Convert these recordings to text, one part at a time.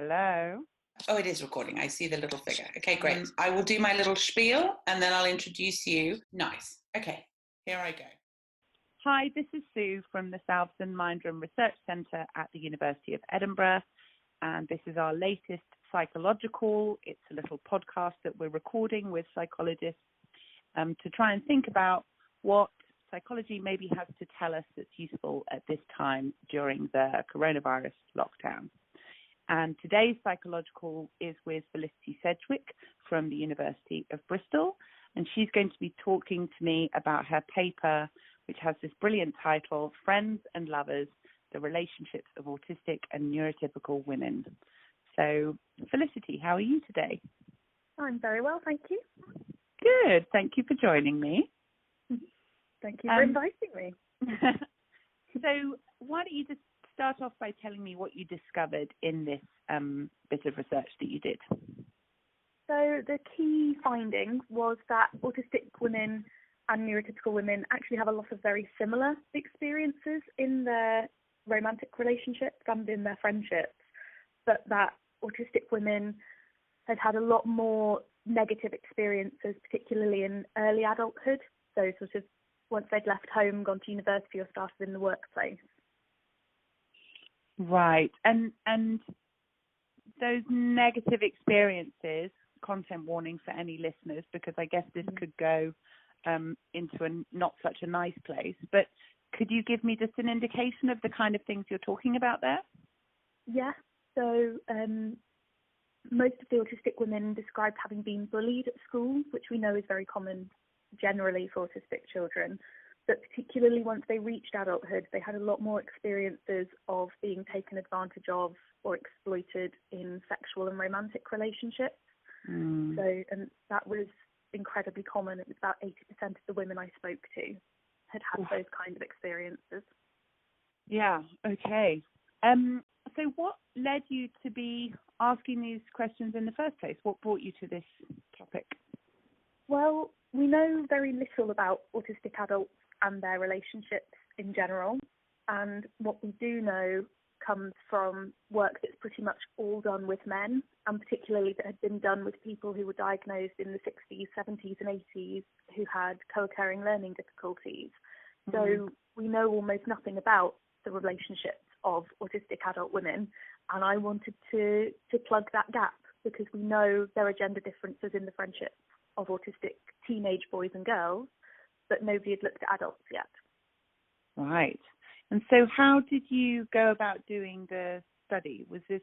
Hello. Oh, it is recording. I see the little figure. Okay, great. Mm. I will do my little spiel and then I'll introduce you. Nice. Okay, here I go. Hi, this is Sue from the Southern Mindroom Research Centre at the University of Edinburgh, and this is our latest PsychologiCALL. It's a little podcast that we're recording with psychologists to try and think about what psychology maybe has to tell us that's useful at this time during the coronavirus lockdown. And today's PsychologiCALL is with Felicity Sedgwick from the University of Bristol, and she's going to be talking to me about her paper, which has this brilliant title, Friends and Lovers, the Relationships of Autistic and Neurotypical Women. So, Felicity, how are you today? I'm very well, thank you. Good, thank you for joining me. Thank you for inviting me. So, why don't you just start off by telling me what you discovered in this bit of research that you did? So the key finding was that autistic women and neurotypical women actually have a lot of very similar experiences in their romantic relationships and in their friendships, but that autistic women had had a lot more negative experiences, particularly in early adulthood, so sort of once they'd left home, gone to university or started in the workplace. Right, and those negative experiences, content warning for any listeners, because I guess this could go into a not such a nice place, but could you give me just an indication of the kind of things you're talking about there? Yeah, so most of the autistic women described having been bullied at school, which we know is very common generally for autistic children, but particularly once they reached adulthood, they had a lot more experiences of being taken advantage of or exploited in sexual and romantic relationships. So, and that was incredibly common. It was about 80% of the women I spoke to had those kinds of experiences. Yeah, okay. So what led you to be asking these questions in the first place? What brought you to this topic? Well, we know very little about autistic adults and their relationships in general, and what we do know comes from work that's pretty much all done with men, and particularly that had been done with people who were diagnosed in the 60s, 70s and 80s who had co-occurring learning difficulties. So we know almost nothing about the relationships of autistic adult women, and I wanted to plug that gap because we know there are gender differences in the friendships of autistic teenage boys and girls, but nobody had looked at adults yet. Right. And so how did you go about doing the study? Was this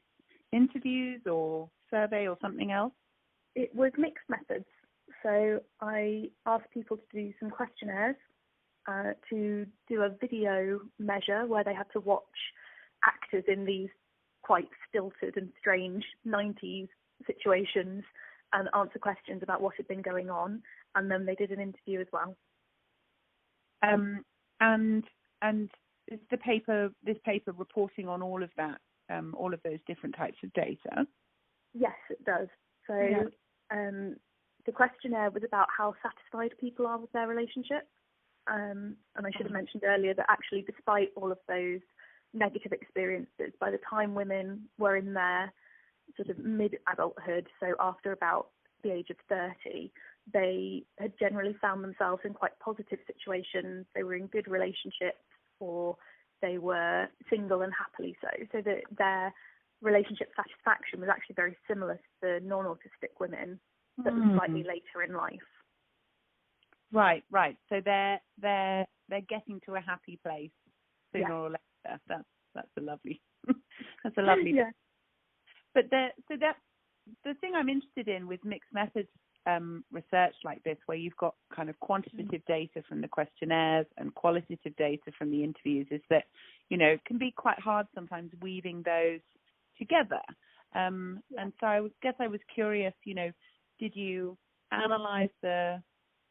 interviews or survey or something else? It was mixed methods. So I asked people to do some questionnaires, to do a video measure where they had to watch actors in these quite stilted and strange 90s situations and answer questions about what had been going on. And then they did an interview as well. And is this paper reporting on all of that, all of those different types of data? Yes, it does. So the questionnaire was about how satisfied people are with their relationships. And I should have mentioned earlier that actually, despite all of those negative experiences, by the time women were in their sort of mid-adulthood, so after about the age of 30, they had generally found themselves in quite positive situations. They were in good relationships, or they were single and happily so. So that their relationship satisfaction was actually very similar to the non-autistic women, but slightly later in life. Right. So they're getting to a happy place sooner or later. That's a lovely yeah. But the thing I'm interested in with mixed methods research like this, where you've got kind of quantitative data from the questionnaires and qualitative data from the interviews, is that, it can be quite hard sometimes weaving those together. And so I was curious, did you analyze the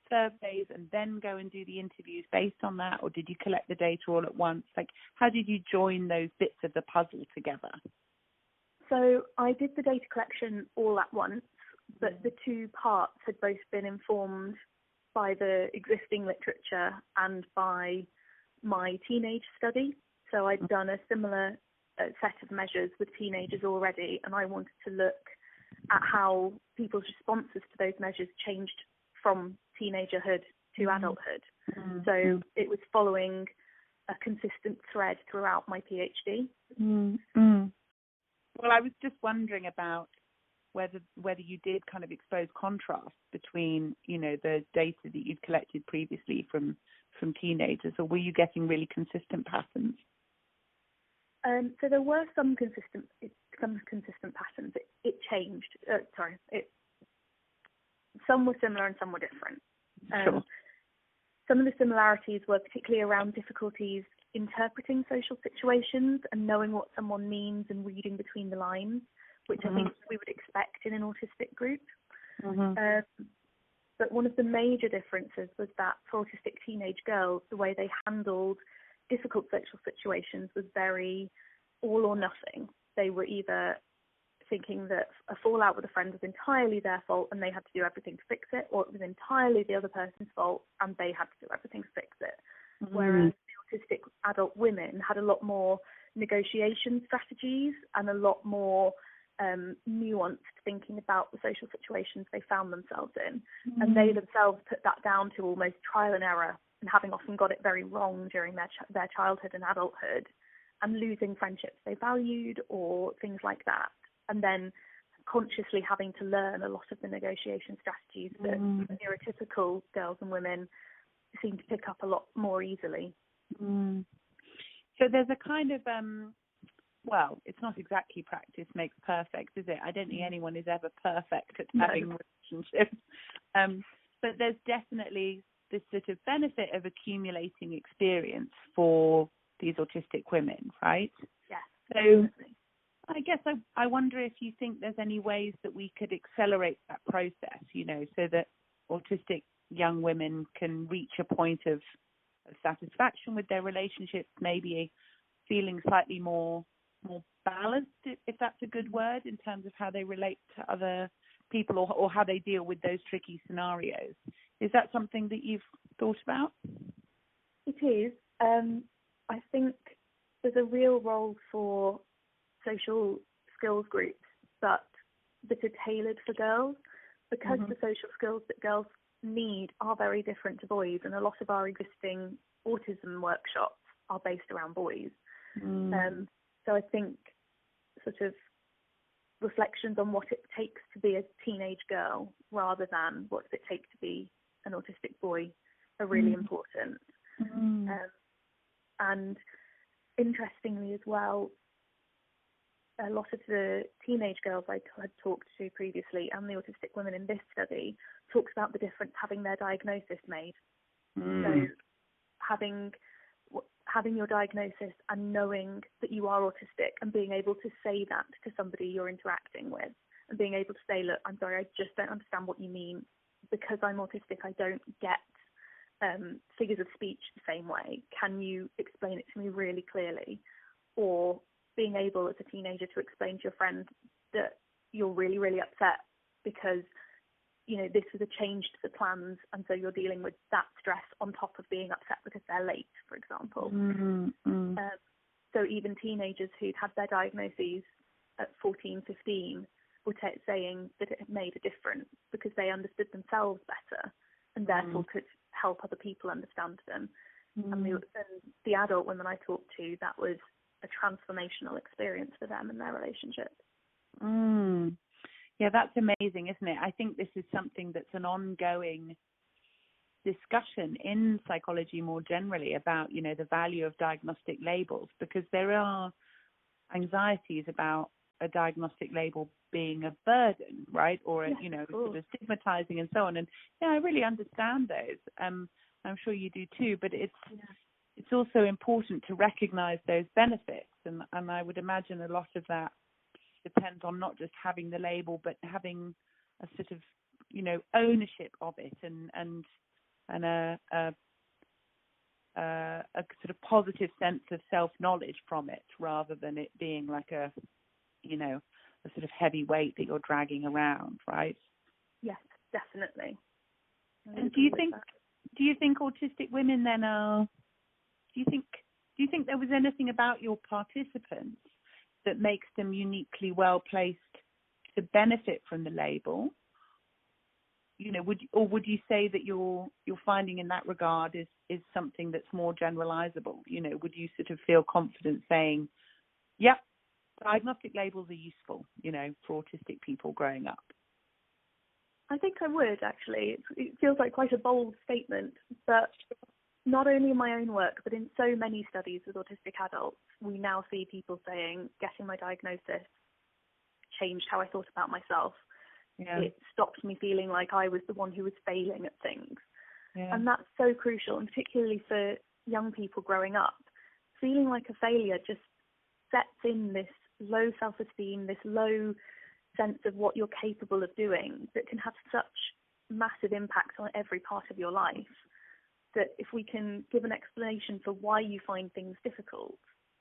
surveys and then go and do the interviews based on that, or did you collect the data all at once? Like, how did you join those bits of the puzzle together? So I did the data collection all at once, but the two parts had both been informed by the existing literature and by my teenage study. So I'd done a similar set of measures with teenagers already, and I wanted to look at how people's responses to those measures changed from teenagerhood to adulthood. So it was following a consistent thread throughout my PhD. Well, I was just wondering about whether you did kind of expose contrast between, you know, the data that you'd collected previously from teenagers, or were you getting really consistent patterns? So there were some consistent patterns. It changed. Some were similar and some were different. Sure. Some of the similarities were particularly around difficulties interpreting social situations and knowing what someone means and reading between the lines, which I think we would expect in an autistic group. But one of the major differences was that for autistic teenage girls, the way they handled difficult social situations was very all or nothing. They were either thinking that a fallout with a friend was entirely their fault and they had to do everything to fix it, or it was entirely the other person's fault and they had to do everything to fix it. Whereas the autistic adult women had a lot more negotiation strategies and a lot more nuanced thinking about the social situations they found themselves in. And they themselves put that down to almost trial and error, and having often got it very wrong during their childhood and adulthood, and losing friendships they valued or things like that. And then consciously having to learn a lot of the negotiation strategies that neurotypical girls and women seem to pick up a lot more easily. So there's a kind of, well, it's not exactly practice makes perfect, is it? I don't think anyone is ever perfect at having relationships. But there's definitely this sort of benefit of accumulating experience for these autistic women, right? Yes. So definitely. I guess I wonder if you think there's any ways that we could accelerate that process, you know, so that autistic young women can reach a point of satisfaction with their relationships, maybe feeling slightly more balanced, if that's a good word, in terms of how they relate to other people, or how they deal with those tricky scenarios. Is that something that you've thought about? It is. I think there's a real role for social skills groups that are tailored for girls, because the social skills that girls need are very different to boys, and a lot of our existing autism workshops are based around boys. So I think sort of reflections on what it takes to be a teenage girl rather than what does it take to be an autistic boy are really important. And interestingly as well, a lot of the teenage girls I had talked to previously and the autistic women in this study talks about the difference having their diagnosis made. So having your diagnosis and knowing that you are autistic and being able to say that to somebody you're interacting with, and being able to say, look, I'm sorry, I just don't understand what you mean. Because I'm autistic, I don't get figures of speech the same way. Can you explain it to me really clearly? Or being able as a teenager to explain to your friend that you're really, really upset because, you know, this was a change to the plans, and so you're dealing with that stress on top of being upset because they're late, for example. So even teenagers who'd had their diagnoses at 14, 15 were saying that it had made a difference because they understood themselves better and therefore could help other people understand them. And the adult women I talked to, that was a transformational experience for them in their relationship. Yeah, that's amazing, isn't it? I think this is something that's an ongoing discussion in psychology more generally about, you know, the value of diagnostic labels, because there are anxieties about a diagnostic label being a burden, right? Or, you know, sort of stigmatizing and so on. And yeah, I really understand those. I'm sure you do too, but it's also important to recognize those benefits. And I would imagine a lot of that depends on not just having the label, but having a sort of, you know, ownership of it and a sort of positive sense of self-knowledge from it, rather than it being like a, you know, a sort of heavy weight that you're dragging around, right? Yes, definitely. And do you think autistic women then are? Do you think there was anything about your participants that makes them uniquely well placed to benefit from the label? You know, would you say that you're finding in that regard is something that's more generalizable? You know, would you sort of feel confident saying, yep, diagnostic labels are useful, you know, for autistic people growing up? I think I would, actually. It feels like quite a bold statement, but not only in my own work, but in so many studies with autistic adults, we now see people saying, getting my diagnosis changed how I thought about myself. Yeah. It stopped me feeling like I was the one who was failing at things. Yeah. And that's so crucial, and particularly for young people growing up. Feeling like a failure just sets in this low self-esteem, this low sense of what you're capable of doing that can have such massive impact on every part of your life, that if we can give an explanation for why you find things difficult,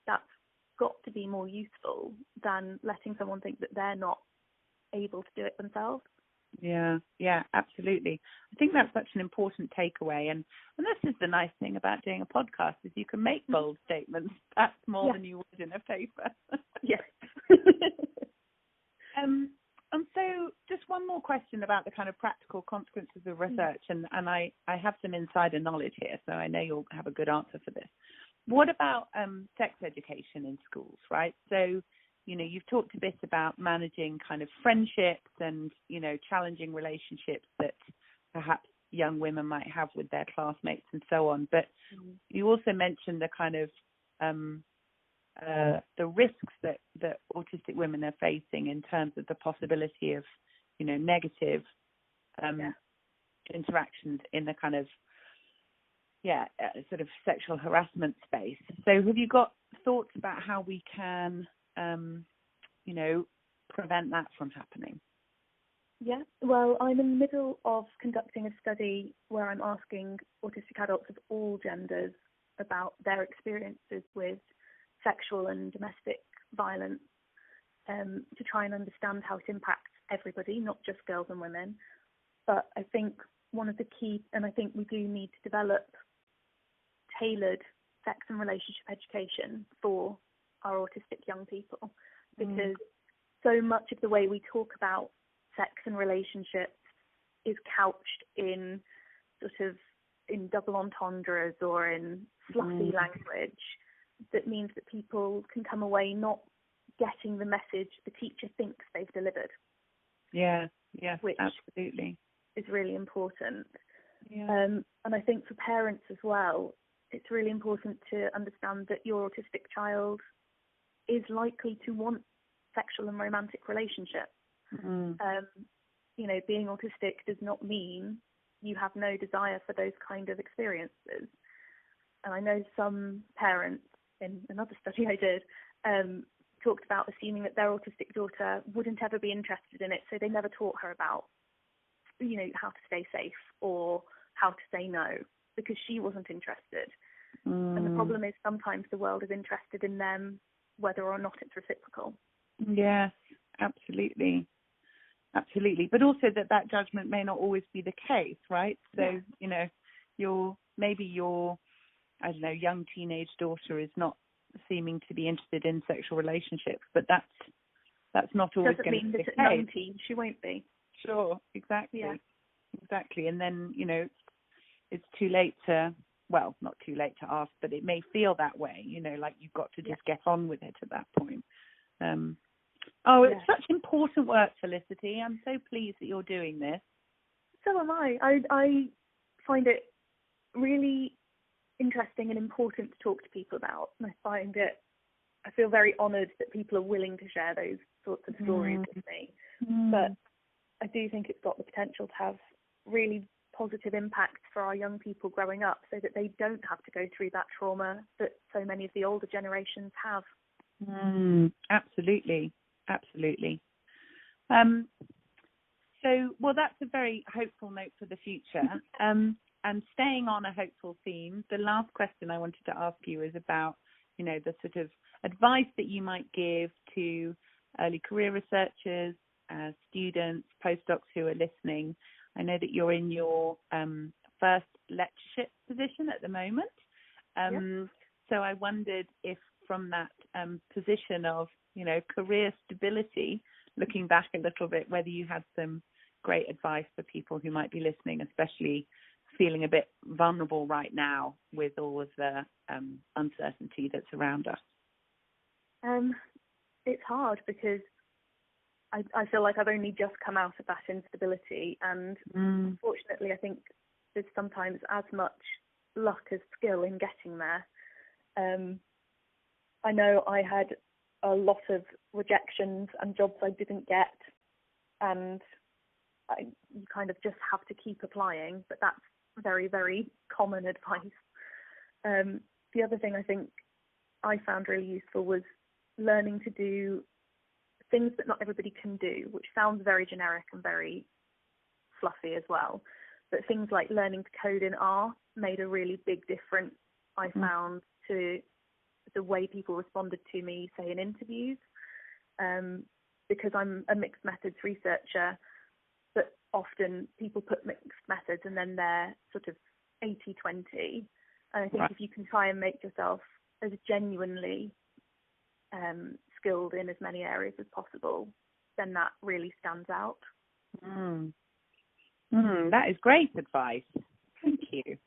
that's got to be more useful than letting someone think that they're not able to do it themselves. Yeah, absolutely. I think that's such an important takeaway, and this is the nice thing about doing a podcast, is you can make bold statements. That's more than you would in a paper. Yes. And so just one more question about the kind of practical consequences of research, and I have some insider knowledge here, so I know you'll have a good answer for this. What about sex education in schools, right? So, you know, you've talked a bit about managing kind of friendships and, you know, challenging relationships that perhaps young women might have with their classmates and so on. But you also mentioned the kind of the risks that autistic women are facing in terms of the possibility of, you know, negative interactions in the kind of, sort of sexual harassment space. So have you got thoughts about how we can, you know, prevent that from happening? Yeah, well, I'm in the middle of conducting a study where I'm asking autistic adults of all genders about their experiences with sexual and domestic violence, to try and understand how it impacts everybody, not just girls and women. But I think one of the key, and I think we do need to develop tailored sex and relationship education for our autistic young people, because so much of the way we talk about sex and relationships is couched in sort of in double entendres or in fluffy language that means that people can come away not getting the message the teacher thinks they've delivered. Yeah, which absolutely is really important. Yeah. And I think for parents as well, it's really important to understand that your autistic child is likely to want sexual and romantic relationships. You know, being autistic does not mean you have no desire for those kind of experiences. And I know some parents, in another study I did, talked about assuming that their autistic daughter wouldn't ever be interested in it, so they never taught her about, you know, how to stay safe or how to say no, because she wasn't interested. And the problem is sometimes the world is interested in them whether or not it's reciprocal. Yes, absolutely. But also that judgment may not always be the case, right? So, you know, your I don't know, young teenage daughter is not seeming to be interested in sexual relationships, but that's not always going to be the case. Doesn't mean that at 19 she won't be. Sure, exactly. Yeah. Exactly. And then, you know, it's too late to, well, not too late to ask, but it may feel that way, you know, like you've got to just get on with it at that point. It's such important work, Felicity. I'm so pleased that you're doing this. So am I. I find it really interesting and important to talk to people about. And I feel very honoured that people are willing to share those sorts of stories with me. But I do think it's got the potential to have really positive impacts for our young people growing up, so that they don't have to go through that trauma that so many of the older generations have. Absolutely. So, well, that's a very hopeful note for the future. And staying on a hopeful theme, the last question I wanted to ask you is about, you know, the sort of advice that you might give to early career researchers, students, postdocs who are listening. I know that you're in your first lectureship position at the moment. So I wondered if from that position of career stability, looking back a little bit, whether you had some great advice for people who might be listening, especially feeling a bit vulnerable right now with all of the uncertainty that's around us. It's hard because I feel like I've only just come out of that instability, and unfortunately I think there's sometimes as much luck as skill in getting there. I know I had a lot of rejections and jobs I didn't get, and you kind of just have to keep applying, but that's very, very common advice. The other thing I think I found really useful was learning to do things that not everybody can do, which sounds very generic and very fluffy as well. But things like learning to code in R made a really big difference, I found, to the way people responded to me, say, in interviews. Because I'm a mixed methods researcher, but often people put mixed methods and then they're sort of 80-20. And I think if you can try and make yourself as genuinely skilled in as many areas as possible, then that really stands out. That is great advice. Thank you.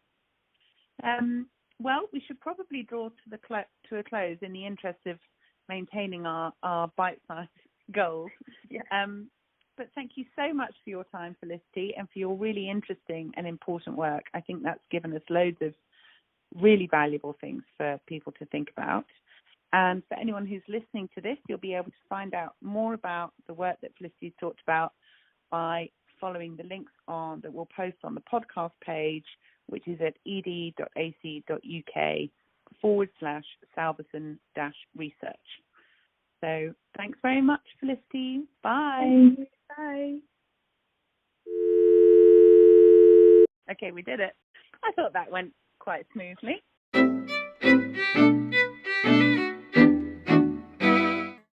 Well, we should probably draw to a close in the interest of maintaining our bite-sized goals. But thank you so much for your time, Felicity, and for your really interesting and important work. I think that's given us loads of really valuable things for people to think about. And for anyone who's listening to this, you'll be able to find out more about the work that Felicity talked about by following the links that we'll post on the podcast page, which is at ed.ac.uk/Salveson-research. So thanks very much, Felicity. Bye. Bye. Okay, we did it. I thought that went quite smoothly.